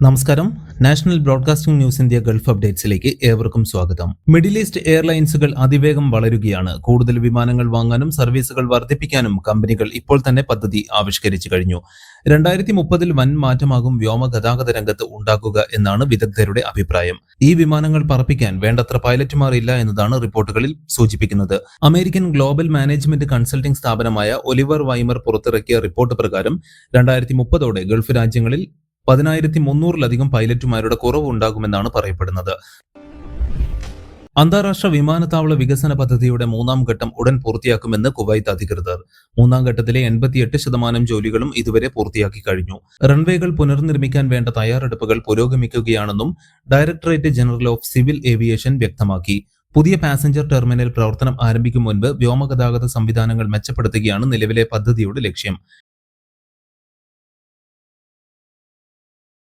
നമസ്കാരം. National broadcasting news India Gulf അപ്ഡേറ്റ്സിലേക്ക് ഏവർക്കും സ്വാഗതം. മിഡിൽ ഈസ്റ്റ് എയർലൈൻസുകൾ അതിവേഗം വളരുകയാണ്. കൂടുതൽ വിമാനങ്ങൾ വാങ്ങാനും സർവീസുകൾ വർദ്ധിപ്പിക്കാനും കമ്പനികൾ ഇപ്പോൾ തന്നെ പദ്ധതി ആവിഷ്കരിച്ചു കഴിഞ്ഞു. 2030 വൻ മാറ്റമാകും വ്യോമഗതാഗത രംഗത്ത് ഉണ്ടാക്കുക എന്നാണ് വിദഗ്ധരുടെ അഭിപ്രായം. ഈ വിമാനങ്ങൾ പറപ്പിക്കാൻ വേണ്ടത്ര പൈലറ്റുമാർ ഇല്ല എന്നതാണ് റിപ്പോർട്ടുകളിൽ സൂചിപ്പിക്കുന്നത്. അമേരിക്കൻ ഗ്ലോബൽ മാനേജ്മെന്റ് കൺസൾട്ടിംഗ് സ്ഥാപനമായ ഒലിവർ വൈമർ പുറത്തിറക്കിയ റിപ്പോർട്ട് പ്രകാരം 2030ഓടെ ഗൾഫ് രാജ്യങ്ങളിൽ 10,300-ലധികം പൈലറ്റുമാരുടെ കുറവ് ഉണ്ടാകുമെന്നാണ് പറയപ്പെടുന്നത്. അന്താരാഷ്ട്ര വിമാനത്താവള വികസന പദ്ധതിയുടെ 3ാം ഘട്ടം ഉടൻ പൂർത്തിയാക്കുമെന്ന് കുവൈത്ത് അധികൃതർ. 3ാം ഘട്ടത്തിലെ 88% ജോലികളും ഇതുവരെ പൂർത്തിയാക്കി കഴിഞ്ഞു. റൺവേകൾ പുനർനിർമ്മിക്കാൻ വേണ്ട തയ്യാറെടുപ്പുകൾ പുരോഗമിക്കുകയാണെന്നും directorate general of civil aviation വ്യക്തമാക്കി. പുതിയ പാസഞ്ചർ ടെർമിനൽ പ്രവർത്തനം ആരംഭിക്കും മുൻപ് വ്യോമഗതാഗത സംവിധാനങ്ങൾ മെച്ചപ്പെടുത്തുകയാണ് നിലവിലെ പദ്ധതിയുടെ ലക്ഷ്യം.